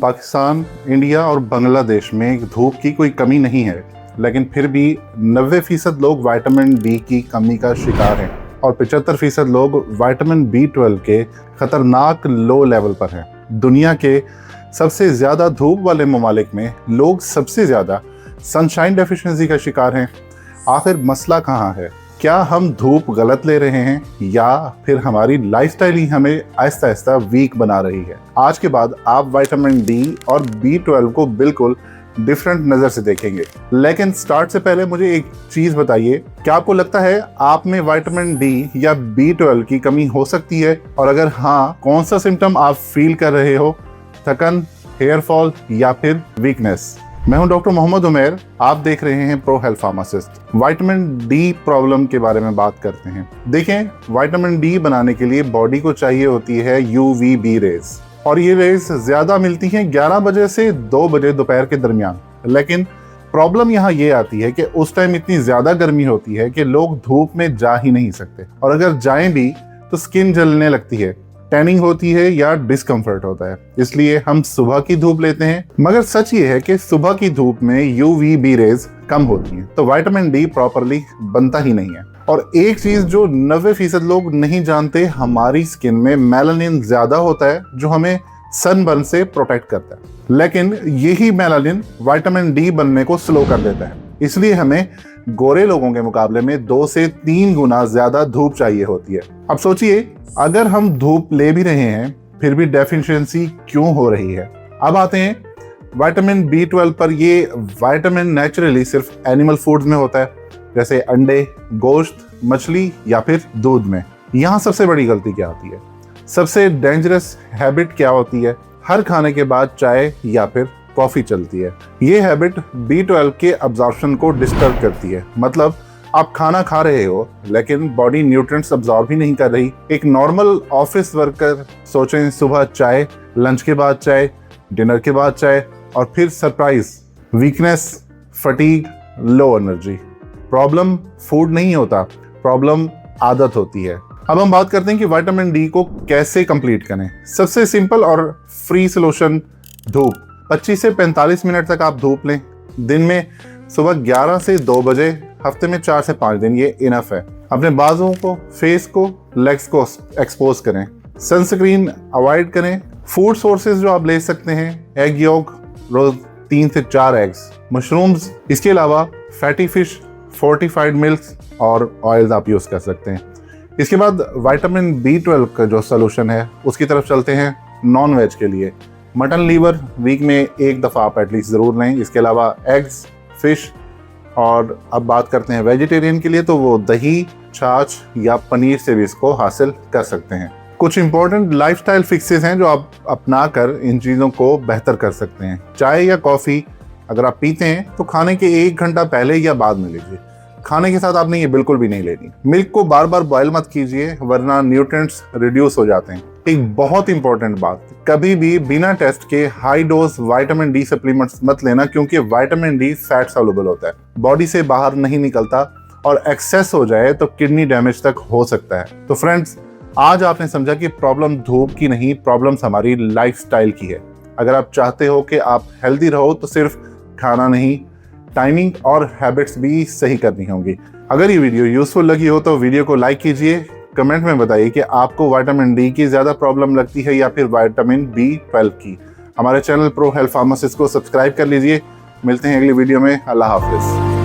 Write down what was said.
Pakistan, India और बांग्लादेश में धूप की कोई कमी नहीं है, लेकिन फिर भी 90% लोग विटामिन डी की कमी का शिकार हैं और 75% लोग विटामिन B12 के खतरनाक लो लेवल पर हैं। दुनिया के सबसे ज़्यादा धूप वाले ममालिक में लोग सबसे ज़्यादा सनशाइन डेफिशिएंसी का शिकार हैं। आखिर मसला कहाँ है? क्या हम धूप गलत ले रहे हैं या फिर हमारी लाइफस्टाइल ही हमें आहिस्ता आहिस्ता वीक बना रही है? आज के बाद आप विटामिन डी और B12 को बिल्कुल डिफरेंट नज़र से देखेंगे। लेकिन स्टार्ट से पहले मुझे एक चीज़ बताइए, क्या आपको लगता है आप में विटामिन डी या B12 की कमी हो सकती है? और अगर हाँ, कौन सा सिम्टम आप फील कर रहे हो? थकन, हेयर फॉल या फिर वीकनेस? मैं हूं डॉक्टर मोहम्मद उमैर, आप देख रहे हैं pro health pharmacist. Vitamin D problem के बारे में बात करते हैं। देखें, विटामिन डी बनाने के लिए बॉडी को चाहिए होती है UVB रेज, और ये रेज ज्यादा मिलती हैं 11 बजे से 2 बजे दोपहर के दरमियान। लेकिन प्रॉब्लम यहाँ ये आती है कि उस टाइम इतनी ज्यादा गर्मी होती है कि लोग धूप में जा ही नहीं सकते, और अगर जाएं भी तो स्किन जलने लगती है, टैनिंग होती है या डिस्कम्फर्ट होता है। इसलिए हम सुबह की धूप लेते हैं, मगर सच ये है कि सुबह की धूप में UVB रेज कम होती हैं, तो विटामिन डी प्रॉपरली बनता ही नहीं है। और एक चीज जो 90% लोग नहीं जानते, हमारी स्किन में मेलानिन ज्यादा होता है जो हमें सनबर्न से प्रोटेक्ट करता है, लेकिन यही मेलानिन विटामिन डी बनने को स्लो कर देता है। इसलिए हमें गोरे लोगों के मुकाबले में 2 से 3 गुना ज्यादा धूप चाहिए होती है। अब सोचिए, अगर हम धूप ले भी रहे हैं फिर भी डेफिशिएंसी क्यों हो रही है? अब आते हैं विटामिन B12 पर। ये विटामिन नेचुरली सिर्फ एनिमल फूड्स में होता है, जैसे अंडे, गोश्त, मछली या फिर दूध में। यहाँ सबसे बड़ी गलती क्या होती है? सबसे डेंजरस हैबिट क्या होती है? हर खाने के बाद चाय या फिर कॉफी चलती है। ये हैबिट B12 के अब्जॉर्प्शन को डिस्टर्ब करती है। मतलब आप खाना खा रहे हो लेकिन बॉडी न्यूट्रिएंट्स अब्सॉर्ब ही नहीं कर रही। एक नॉर्मल ऑफिस वर्कर सोचें, सुबह चाय, लंच के बाद चाय, डिनर के बाद चाय, और फिर surprise, weakness, fatigue, low energy. Problem food नहीं होता, प्रॉब्लम आदत होती है। अब हम बात करते हैं कि विटामिन डी को कैसे कंप्लीट करें। सबसे सिंपल और फ्री सोल्यूशन, धूप। 25 से 45 मिनट तक आप धूप लें दिन में, सुबह 11 से 2 बजे, हफ्ते में 4 से 5 दिन, ये इनफ है। अपने बाजुओं को, फेस को, लेग्स को एक्सपोज करें। सनस्क्रीन अवॉइड करें। फूड सोर्सेज जो आप ले सकते हैं, एग योक, रोज 3 से 4 एग्स, मशरूम्स, इसके अलावा फैटी फिश, फोर्टिफाइड मिल्क और ऑयल्स आप यूज कर सकते हैं। इसके बाद विटामिन B12 का जो सोल्यूशन है उसकी तरफ चलते हैं। नॉन वेज के लिए मटन लीवर वीक में 1 दफ़ा आप एटलीस्ट ज़रूर लें। इसके अलावा एग्स, फिश, और अब बात करते हैं वेजिटेरियन के लिए, तो वो दही, छाछ या पनीर से भी इसको हासिल कर सकते हैं। कुछ इंपॉर्टेंट लाइफस्टाइल फिक्सेस हैं जो आप अपना कर इन चीज़ों को बेहतर कर सकते हैं। चाय या कॉफ़ी अगर आप पीते हैं तो खाने के 1 घंटा पहले या बाद में लीजिए। खाने के साथ आपने ये बिल्कुल भी नहीं लेनी। मिल्क को बार बार बॉयल मत कीजिए, वरना न्यूट्रिएंट्स रिड्यूस हो जाते हैं। एक बहुत इंपॉर्टेंट बात, कभी भी बिना टेस्ट के high dose vitamin D supplements मत लेना, क्योंकि विटामिन डी फैट सॉल्युबल होता है, बॉडी से बाहर नहीं निकलता, और एक्सेस हो जाए तो किडनी डैमेज तक हो सकता है। तो फ्रेंड्स, आज आपने समझा कि प्रॉब्लम धूप की नहीं, प्रॉब्लम्स हमारी लाइफस्टाइल की है। अगर आप चाहते हो कि आप हेल्दी रहो तो सिर्फ खाना नहीं, टाइमिंग और हैबिट्स भी सही करनी होंगी। अगर ये वीडियो यूजफुल लगी हो तो वीडियो को लाइक कीजिए। कमेंट में बताइए कि आपको विटामिन डी की ज़्यादा प्रॉब्लम लगती है या फिर विटामिन B12 की। हमारे चैनल प्रो हेल्थ फार्मासिस्ट को सब्सक्राइब कर लीजिए। मिलते हैं अगली वीडियो में। अल्लाह हाफिज़।